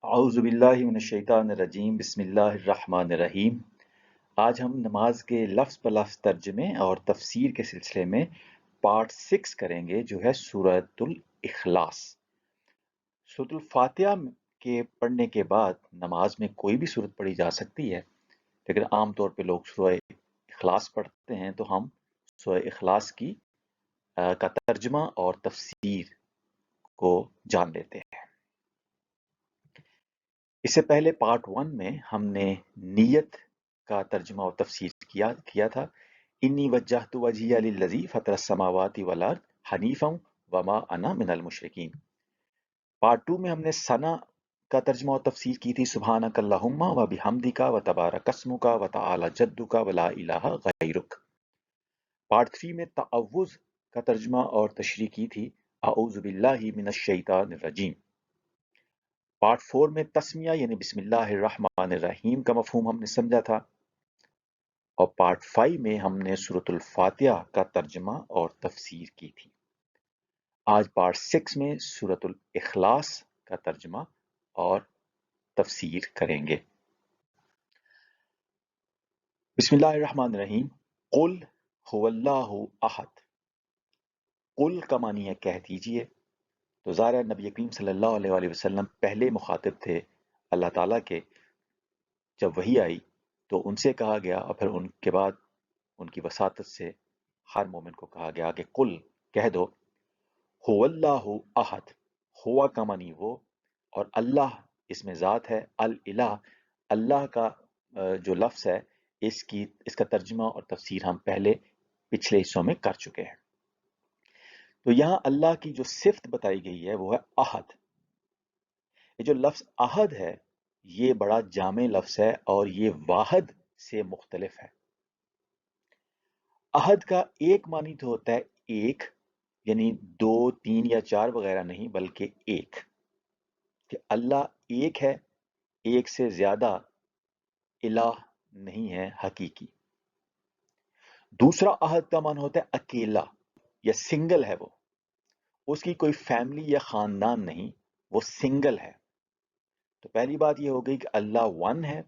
اعوذ باللہ من الشیطان الرجیم بسم اللہ الرحمن الرحیم۔ آج ہم نماز کے لفظ بلفظ ترجمے اور تفسیر کے سلسلے میں پارٹ 6 کریں گے، جو ہے سورۃ الاخلاص۔ سورۃ الفاتحہ کے پڑھنے کے بعد نماز میں کوئی بھی سورت پڑھی جا سکتی ہے، لیکن عام طور پہ لوگ سورہ اخلاص پڑھتے ہیں، تو ہم سورہ اخلاص کا ترجمہ اور تفسیر کو جان لیتے ہیں۔ اس سے پہلے پارٹ 1 میں ہم نے نیت کا ترجمہ اور تفسیر کیا تھا۔ انی وجہت وجہی للذی فطر السماوات والارض حنیفا وما انا من المشرکین۔ پارٹ 2 میں ہم نے ثنا کا ترجمہ اور تفسیر کی تھی، سبحانک اللہم و بحمدک و تبارک اسمک و تعالی جدک و لا الہ غیرک۔ پارٹ 3 میں تعوذ کا ترجمہ اور تشریح کی تھی، اعوذ باللہ من الشیطان الرجیم۔ پارٹ 4 میں تسمیہ یعنی بسم اللہ الرحمن الرحیم کا مفہوم ہم نے سمجھا تھا، اور پارٹ 5 میں ہم نے سورۃ الفاتحہ کا ترجمہ اور تفسیر کی تھی۔ آج پارٹ 6 میں سورۃ الاخلاص کا ترجمہ اور تفسیر کریں گے۔ بسم اللہ الرحمن الرحیم۔ قل هو اللہ احد۔ قل کا معنی ہے کہہ دیجئے، تو ظاہر ہے نبی کریم صلی اللہ علیہ وآلہ وسلم پہلے مخاطب تھے اللہ تعالیٰ کے۔ جب وحی آئی تو ان سے کہا گیا، اور پھر ان کے بعد ان کی وساطت سے ہر مومن کو کہا گیا کہ قل کہہ دو، هو اللہ احد۔ ہوا کا معنی وہ، اور اللہ اس میں ذات ہے، الالہ اللہ کا جو لفظ ہے، اس کا ترجمہ اور تفسیر ہم پہلے پچھلے حصوں میں کر چکے ہیں۔ تو یہاں اللہ کی جو صفت بتائی گئی ہے وہ ہے احد۔ یہ جو لفظ احد ہے یہ بڑا جامع لفظ ہے، اور یہ واحد سے مختلف ہے۔ احد کا ایک معنی تو ہوتا ہے ایک، یعنی دو تین یا چار وغیرہ نہیں، بلکہ ایک، کہ اللہ ایک ہے، ایک سے زیادہ الہ نہیں ہے حقیقی۔ دوسرا احد کا معنی ہوتا ہے اکیلا یا سنگل ہے، وہ اس کی کوئی فیملی یا خاندان نہیں، وہ سنگل ہے۔ تو پہلی بات یہ ہو گئی کہ اللہ ون ہے،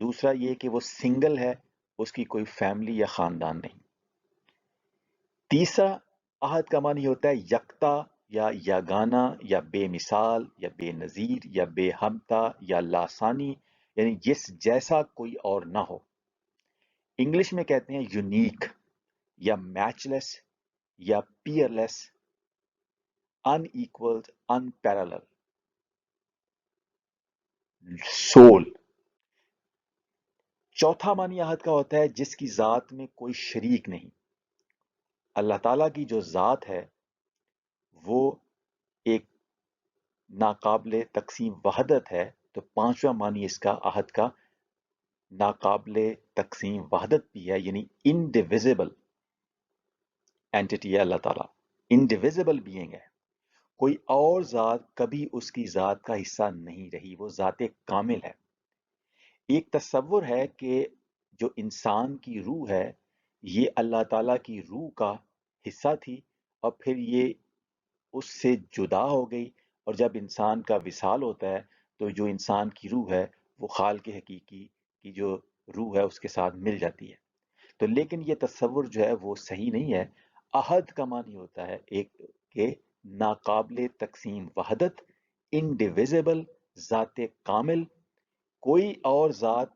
دوسرا یہ کہ وہ سنگل ہے، اس کی کوئی فیملی یا خاندان نہیں۔ تیسرا احد کا معنی ہوتا ہے یکتا یا یگانہ یا بے مثال یا بے نظیر یا بے ہمتا یا لاسانی، یعنی جس جیسا کوئی اور نہ ہو۔ انگلش میں کہتے ہیں یونیک یا میچ لیس یا پیئر لیس، ان ایکولڈ، ان پیرالل، سول۔ چوتھا معنی احد کا ہوتا ہے جس کی ذات میں کوئی شریک نہیں۔ اللہ تعالیٰ کی جو ذات ہے وہ ایک ناقابل تقسیم وحدت ہے، تو پانچواں معنی اس کا احد کا ناقابل تقسیم وحدت بھی ہے، یعنی انڈیویزیبل اینٹیٹی ہے اللہ تعالیٰ، انڈیویزیبل بینگ ہے۔ کوئی اور ذات کبھی اس کی ذات کا حصہ نہیں رہی، وہ ذات کامل ہے۔ ایک تصور ہے کہ جو انسان کی روح ہے یہ اللہ تعالیٰ کی روح کا حصہ تھی، اور پھر یہ اس سے جدا ہو گئی، اور جب انسان کا وصال ہوتا ہے تو جو انسان کی روح ہے وہ خالق حقیقی کی جو روح ہے اس کے ساتھ مل جاتی ہے۔ تو لیکن یہ تصور جو ہے وہ صحیح نہیں ہے۔ احد کا معنی ہوتا ہے ایک کہ ناقابل تقسیم وحدت، انڈیویزیبل، ذات کامل، کوئی اور ذات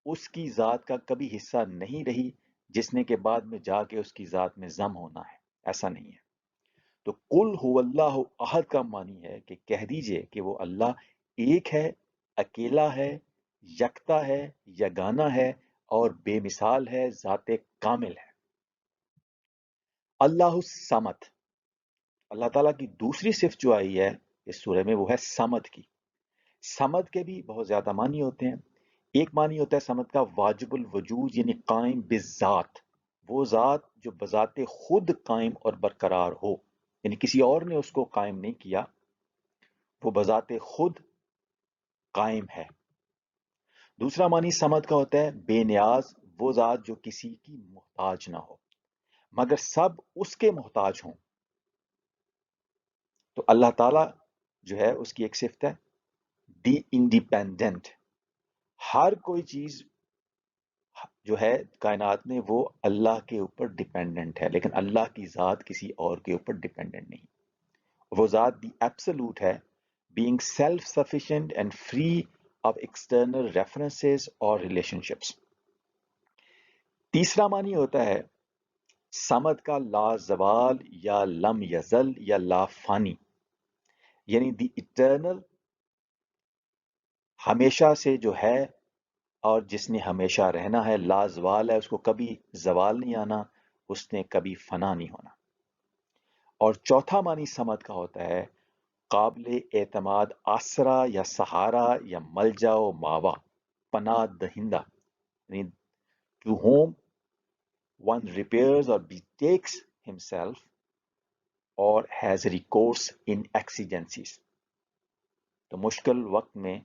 اس کی ذات کا کبھی حصہ نہیں رہی جس نے کہ بعد میں جا کے اس کی ذات میں ضم ہونا ہے، ایسا نہیں ہے۔ تو قل هو اللہ احد کا معنی ہے کہ کہہ دیجئے کہ وہ اللہ ایک ہے، اکیلا ہے، یکتا ہے، یگانہ ہے، اور بے مثال ہے، ذات کامل ہے۔ اللہ الصمد، اللہ تعالیٰ کی دوسری صفت جو آئی ہے اس سورہ میں وہ ہے صمد کی۔ صمد کے بھی بہت زیادہ معنی ہوتے ہیں۔ ایک معنی ہوتا ہے صمد کا واجب الوجود، یعنی قائم بالذات، وہ ذات جو بذات خود قائم اور برقرار ہو، یعنی کسی اور نے اس کو قائم نہیں کیا، وہ بذات خود قائم ہے۔ دوسرا معنی صمد کا ہوتا ہے بے نیاز، وہ ذات جو کسی کی محتاج نہ ہو مگر سب اس کے محتاج ہوں۔ تو اللہ تعالیٰ جو ہے اس کی ایک صفت ہے دی انڈیپینڈنٹ. ہر کوئی چیز جو ہے کائنات میں وہ اللہ کے اوپر ڈیپینڈنٹ ہے، لیکن اللہ کی ذات کسی اور کے اوپر ڈیپینڈنٹ نہیں. وہ ذات دی ایبسولوٹ ہے، being self-sufficient and free of external references or relationships. تیسرا معنی ہوتا ہے صمد کا لا زوال یا لم یزل یا لا فانی، یعنی دی ایٹرنل، ہمیشہ سے جو ہے اور جس نے ہمیشہ رہنا ہے، لا زوال ہے، اس کو کبھی زوال نہیں آنا، اس نے کبھی فنا نہیں ہونا. اور چوتھا معنی صمد کا ہوتا ہے قابل اعتماد آسرا یا سہارا یا ملجا و ماوا، پناہ دہندہ، یعنی to whom one repairs or betakes himself or has recourse in exigencies. تو مشکل وقت میں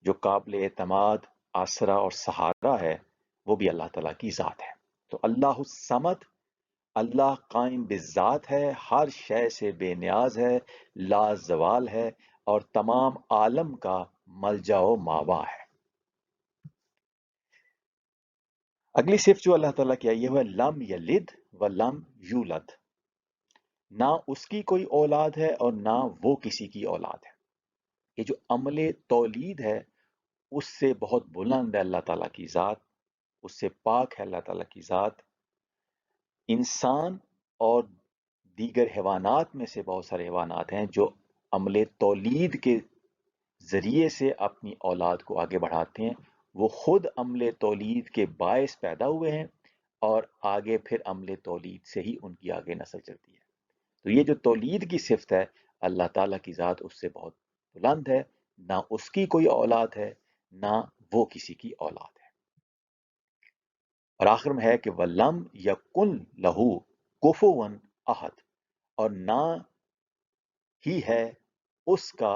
جو قابل اعتماد آسرا اور سہارا ہے وہ بھی اللہ تعالیٰ کی ذات ہے. تو اللہ الصمد، اللہ قائم بالذات ہے، ہر شے سے بے نیاز ہے، لا زوال ہے اور تمام عالم کا ملجا و ماوا ہے. اگلی صفت جو اللہ تعالیٰ کی آئی ہے وہ لم یلد و لم یولد، نہ اس کی کوئی اولاد ہے اور نہ وہ کسی کی اولاد ہے. یہ جو عمل تولید ہے اس سے بہت بلند ہے اللہ تعالیٰ کی ذات، اس سے پاک ہے اللہ تعالیٰ کی ذات. انسان اور دیگر حیوانات میں سے بہت سارے حیوانات ہیں جو عمل تولید کے ذریعے سے اپنی اولاد کو آگے بڑھاتے ہیں، وہ خود عمل تولید کے باعث پیدا ہوئے ہیں اور آگے پھر عمل تولید سے ہی ان کی آگے نسل چلتی ہے. تو یہ جو تولید کی صفت ہے اللہ تعالیٰ کی ذات اس سے بہت بلند ہے، نہ اس کی کوئی اولاد ہے نہ وہ کسی کی اولاد ہے. اور آخر میں ہے کہ وَلَمْ يَكُنْ لَهُ كُفُوًا أَحَدٌ، اور نہ ہی ہے اس کا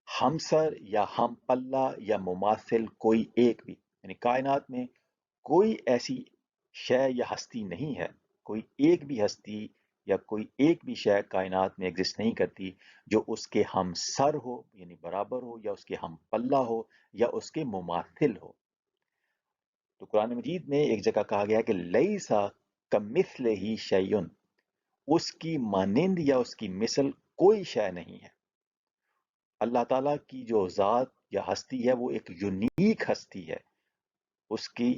ہمسر یا ہم پلہ یا مماثل کوئی ایک بھی، یعنی کائنات میں کوئی ایسی شے یا ہستی نہیں ہے، کوئی ایک بھی ہستی یا کوئی ایک بھی شے کائنات میں ایگزسٹ نہیں کرتی جو اس کے ہم سر ہو یعنی برابر ہو، یا اس کے ہم پلہ ہو، یا اس کے مماثل ہو. تو قرآن مجید میں ایک جگہ کہا گیا کہ لیسا کمثلہ شیء، اس کی مانند یا اس کی مثل کوئی شے نہیں ہے. اللہ تعالیٰ کی جو ذات یا ہستی ہے وہ ایک یونیک ہستی ہے، اس کی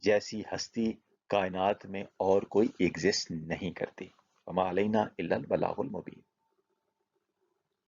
جیسی ہستی کائنات میں اور کوئی ایگزسٹ نہیں کرتی. وما علینا الا البلاغ المبین.